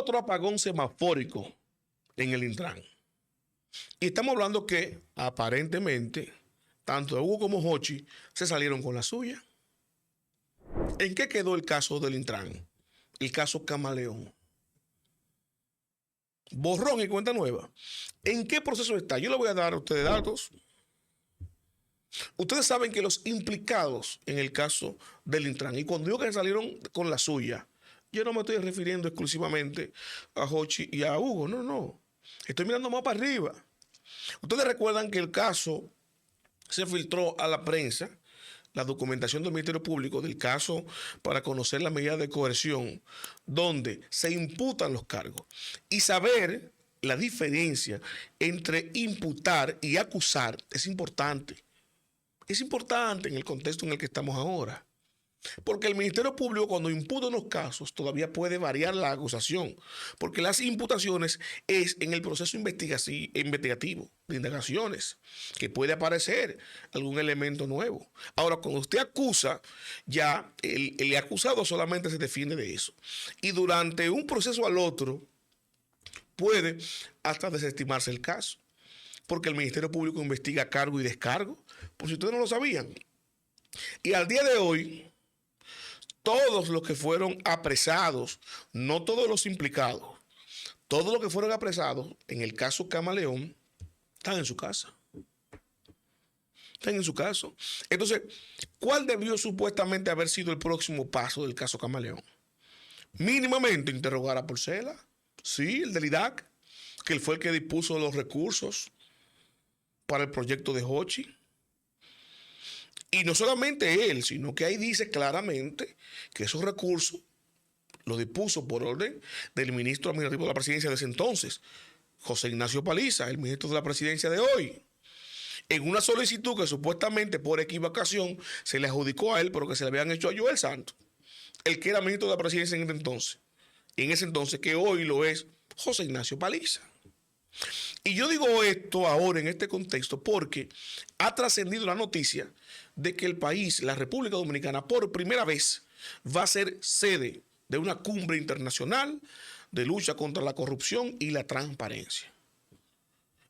otro apagón semafórico en el Intran. Y estamos hablando que aparentemente tanto Hugo como Jochi se salieron con la suya. ¿En qué quedó el caso del Intran? El caso Camaleón. Borrón y cuenta nueva. ¿En qué proceso está? Yo le voy a dar a ustedes datos. Ustedes saben que los implicados en el caso del Intran, y cuando digo que salieron con la suya, yo no me estoy refiriendo exclusivamente a Jochi y a Hugo, no. Estoy mirando más para arriba. Ustedes recuerdan que el caso se filtró a la prensa, la documentación del Ministerio Público del caso para conocer la medida de coerción, donde se imputan los cargos y saber la diferencia entre imputar y acusar es importante. Es importante en el contexto en el que estamos ahora. Porque el Ministerio Público, cuando imputa unos casos, todavía puede variar la acusación. Porque las imputaciones es en el proceso investigativo de indagaciones, que puede aparecer algún elemento nuevo. Ahora, cuando usted acusa, ya el acusado solamente se defiende de eso. Y durante un proceso al otro, puede hasta desestimarse el caso. Porque el Ministerio Público investiga cargo y descargo, por si ustedes no lo sabían. Y al día de hoy, todos los que fueron apresados, no todos los implicados, todos los que fueron apresados en el caso Camaleón, están en su casa. Están en su casa. Entonces, ¿cuál debió supuestamente haber sido el próximo paso del caso Camaleón? Mínimamente interrogar a Porcela, sí, el del IDAC, que él fue el que dispuso los recursos para el proyecto de Jochi. Y no solamente él, sino que ahí dice claramente que esos recursos los dispuso por orden del ministro administrativo de la presidencia de ese entonces, José Ignacio Paliza, el ministro de la presidencia de hoy, en una solicitud que supuestamente por equivocación se le adjudicó a él, pero que se le habían hecho a Joel Santos, el que era ministro de la presidencia en ese entonces, que hoy lo es José Ignacio Paliza. Y yo digo esto ahora en este contexto porque ha trascendido la noticia de que el país, la República Dominicana, por primera vez va a ser sede de una cumbre internacional de lucha contra la corrupción y la transparencia.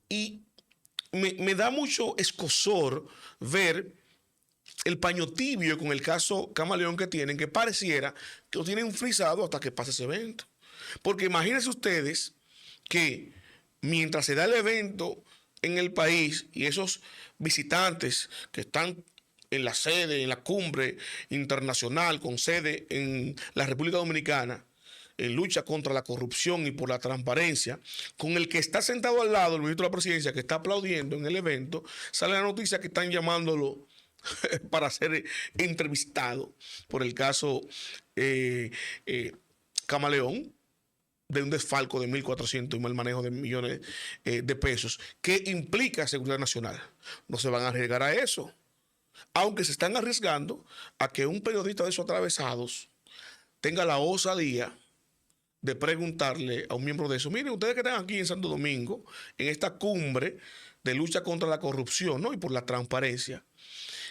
Y me da mucho escozor ver el paño tibio con el caso Camaleón que tienen, que pareciera que lo tienen frisado hasta que pase ese evento. Porque imagínense ustedes que mientras se da el evento en el país y esos visitantes que están en la sede, en la cumbre internacional con sede en la República Dominicana, en lucha contra la corrupción y por la transparencia, con el que está sentado al lado, el ministro de la presidencia, que está aplaudiendo en el evento, sale la noticia que están llamándolo para ser entrevistado por el caso Camaleón, de un desfalco de 1.400 y mal manejo de millones de pesos, que implica seguridad nacional. No se van a arriesgar a eso. Aunque se están arriesgando a que un periodista de esos atravesados tenga la osadía de preguntarle a un miembro de eso: miren, ustedes que están aquí en Santo Domingo, en esta cumbre de lucha contra la corrupción, ¿no?, y por la transparencia,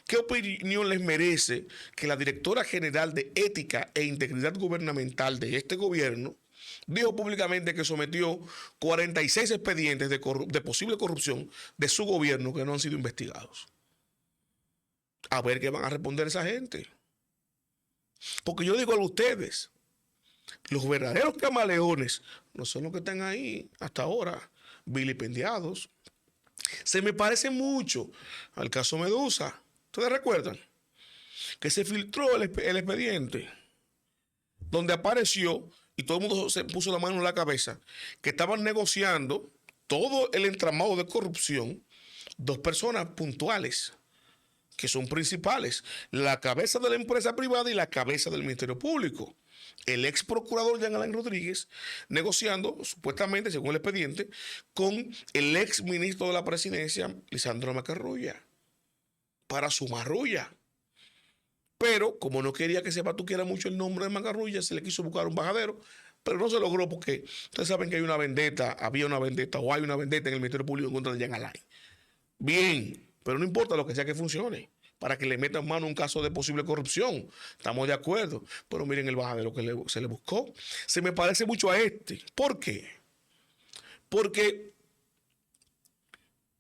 ¿qué opinión les merece que la directora general de Ética e Integridad Gubernamental de este gobierno dijo públicamente que sometió 46 expedientes de posible corrupción de su gobierno que no han sido investigados? A ver qué van a responder esa gente. Porque yo digo a ustedes, los verdaderos camaleones no son los que están ahí hasta ahora vilipendiados. Se me parece mucho al caso Medusa. ¿Ustedes recuerdan? Que se filtró el expediente donde apareció, y todo el mundo se puso la mano en la cabeza, que estaban negociando todo el entramado de corrupción dos personas puntuales, que son principales: la cabeza de la empresa privada y la cabeza del Ministerio Público. El ex procurador Jean Alain Rodríguez negociando, supuestamente, según el expediente, con el ex ministro de la presidencia, Lisandro Macarrulla, para su marrulla. Pero como no quería que se batuquiera mucho el nombre de Macarrulla, se le quiso buscar un bajadero, pero no se logró porque ustedes saben que hay una vendetta, había una vendetta o hay una vendetta en el Ministerio Público en contra de Jean Alain. Bien, pero no importa lo que sea que funcione. para que le metan mano a un caso de posible corrupción. Estamos de acuerdo. Pero miren el bajadero que se le buscó. Se me parece mucho a este. ¿Por qué? Porque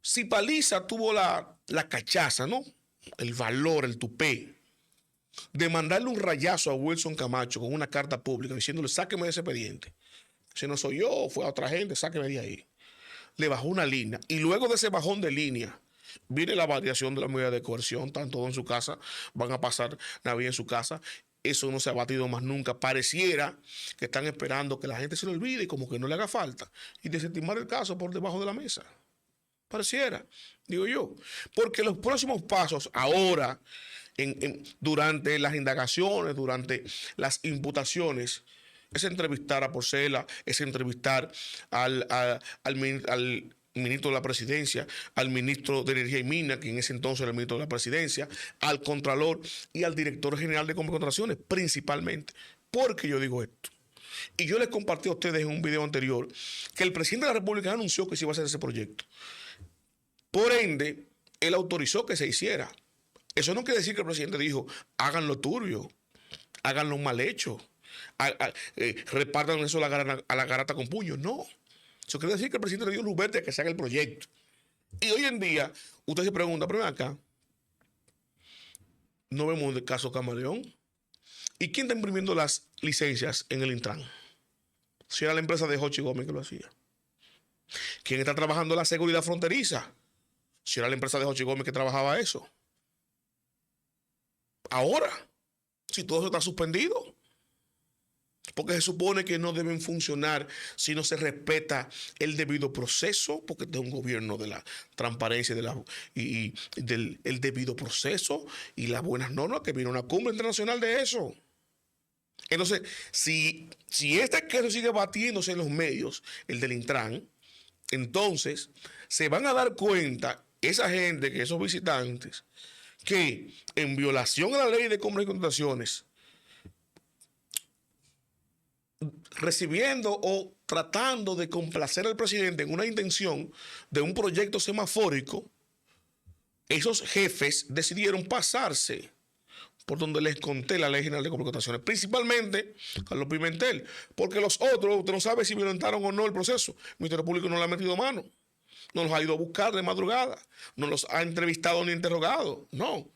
si Paliza tuvo la cachaza, ¿no? El valor, el tupé, de mandarle un rayazo a Wilson Camacho con una carta pública diciéndole, sáqueme de ese expediente. Si no soy yo, fue a otra gente, sáqueme de ahí. Le bajó una línea. Y luego de ese bajón de línea, viene la variación de la medida de coerción. Están todos en su casa, van a pasar Navidad en su casa. Eso no se ha batido más nunca. Pareciera que están esperando que la gente se lo olvide y como que no le haga falta. Y desestimar el caso por debajo de la mesa. Pareciera, digo yo. Porque los próximos pasos ahora, durante las indagaciones, durante las imputaciones, es entrevistar a Porcela, es entrevistar al ministro de la Presidencia, al ministro de Energía y Minas, que en ese entonces era el ministro de la Presidencia, al Contralor y al director general de Contrataciones, principalmente. ¿Por qué yo digo esto? Y yo les compartí a ustedes en un video anterior que el presidente de la República anunció que se iba a hacer ese proyecto. Por ende, él autorizó que se hiciera. Eso no quiere decir que el presidente dijo, háganlo turbio, háganlo mal hecho, repartan eso a la garata con puños. No. Eso quiere decir que el presidente le dio luz verde a que se haga el proyecto. Y hoy en día, usted se pregunta, pero ven acá, no vemos el caso Camaleón. ¿Y quién está imprimiendo las licencias en el Intran? Si era la empresa de Jochi Gómez que lo hacía. ¿Quién está trabajando la seguridad fronteriza? Si era la empresa de Jochi Gómez que trabajaba eso. Ahora, si todo eso está suspendido, porque se supone que no deben funcionar si no se respeta el debido proceso, porque este es un gobierno de la transparencia y del el debido proceso y las buenas normas, que viene una cumbre internacional de eso. Entonces, si este caso sigue batiéndose en los medios, el del Intran, entonces se van a dar cuenta esa gente, que esos visitantes, que en violación a la ley de compras y contrataciones, recibiendo o tratando de complacer al presidente en una intención de un proyecto semafórico, esos jefes decidieron pasarse por donde les conté la Ley General de Compras y Contrataciones, principalmente Carlos Pimentel, porque los otros, usted no sabe si violentaron o no el proceso. El Ministerio Público no le ha metido mano, no los ha ido a buscar de madrugada, no los ha entrevistado ni interrogado, no.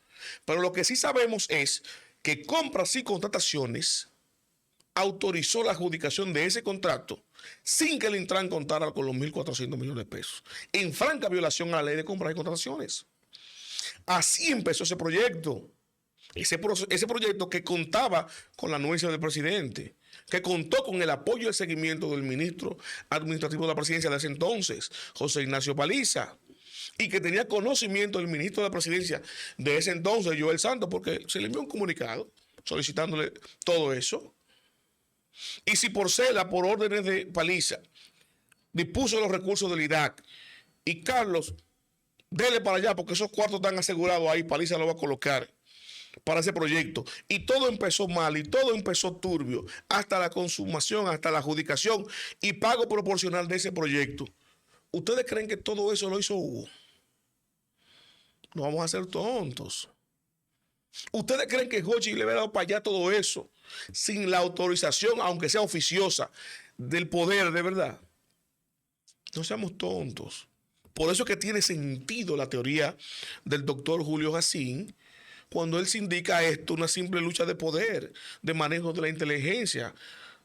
Pero lo que sí sabemos es que Compras y Contrataciones autorizó la adjudicación de ese contrato sin que el Intran contara con los 1.400 millones de pesos, en franca violación a la Ley de Compras y Contrataciones. Así empezó ese proyecto. Ese proyecto que contaba con la anuencia del presidente, que contó con el apoyo y el seguimiento del ministro administrativo de la presidencia de ese entonces, José Ignacio Paliza, y que tenía conocimiento del ministro de la presidencia de ese entonces, Joel Santos, porque se le envió un comunicado solicitándole todo eso. Y si Porcela, por órdenes de Paliza, dispuso los recursos del IDAC, y Carlos, dele para allá porque esos cuartos están asegurados ahí, Paliza lo va a colocar para ese proyecto, y todo empezó mal y todo empezó turbio hasta la consumación, hasta la adjudicación y pago proporcional de ese proyecto. ¿Ustedes creen que todo eso lo hizo Hugo? No vamos a ser tontos. ¿Ustedes creen que Jochi le había dado para allá todo eso sin la autorización, aunque sea oficiosa, del poder de verdad? No seamos tontos. Por eso es que tiene sentido la teoría del doctor Julio Jacín, cuando él se indica esto, una simple lucha de poder, de manejo de la inteligencia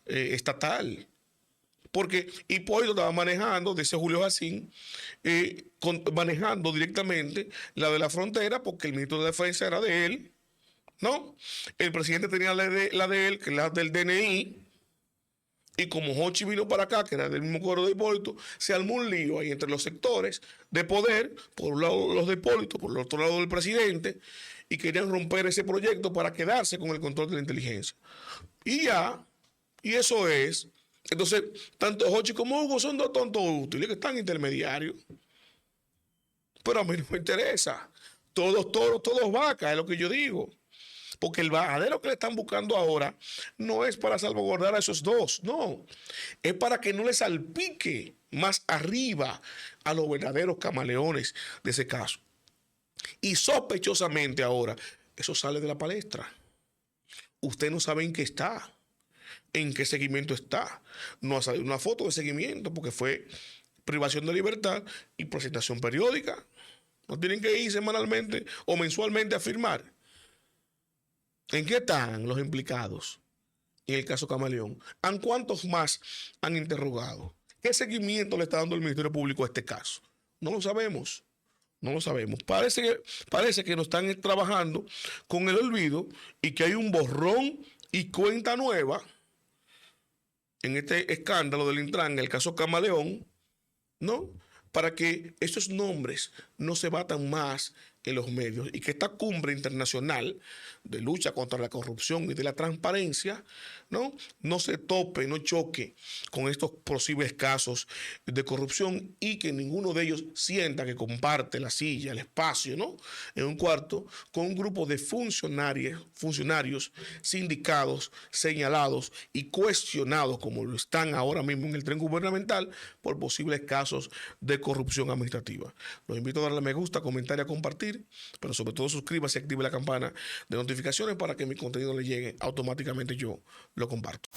estatal. Porque Hipólito estaba manejando, dice Julio Jacín, manejando directamente la de la frontera, porque el ministro de Defensa era de él, ¿no? El presidente tenía la de él, que es la del DNI, y como Jochi vino para acá, que era del mismo cuadro de Hipólito, se armó un lío ahí entre los sectores de poder, por un lado los de Hipólito, por el otro lado del presidente, y querían romper ese proyecto para quedarse con el control de la inteligencia. Y ya, y eso es. Entonces, tanto Jochi como Hugo son dos tontos útiles que están intermediarios. Pero a mí no me interesa. Todos toros, todos vacas, es lo que yo digo. Porque el bajadero que le están buscando ahora no es para salvaguardar a esos dos, no. Es para que no le salpique más arriba a los verdaderos camaleones de ese caso. Y sospechosamente ahora, eso sale de la palestra. Usted no sabe en qué está, en qué seguimiento está. No ha salido una foto de seguimiento porque fue privación de libertad y presentación periódica. No tienen que ir semanalmente o mensualmente a firmar. ¿En qué están los implicados en el caso Camaleón? ¿A cuántos más han interrogado? ¿Qué seguimiento le está dando el Ministerio Público a este caso? No lo sabemos. No lo sabemos. Parece que nos están trabajando con el olvido y que hay un borrón y cuenta nueva en este escándalo del Intran, en el caso Camaleón, ¿no? Para que esos nombres no se batan más en los medios y que esta cumbre internacional de lucha contra la corrupción y de la transparencia, no se tope, no choque con estos posibles casos de corrupción y que ninguno de ellos sienta que comparte la silla, el espacio, ¿no? En un cuarto con un grupo de funcionarios sindicados, señalados y cuestionados, como lo están ahora mismo en el tren gubernamental, por posibles casos de corrupción administrativa. Los invito a darle me gusta, comentar y a compartir, pero sobre todo suscríbase y active la campana de notificaciones para que mi contenido le llegue automáticamente, yo lo comparto.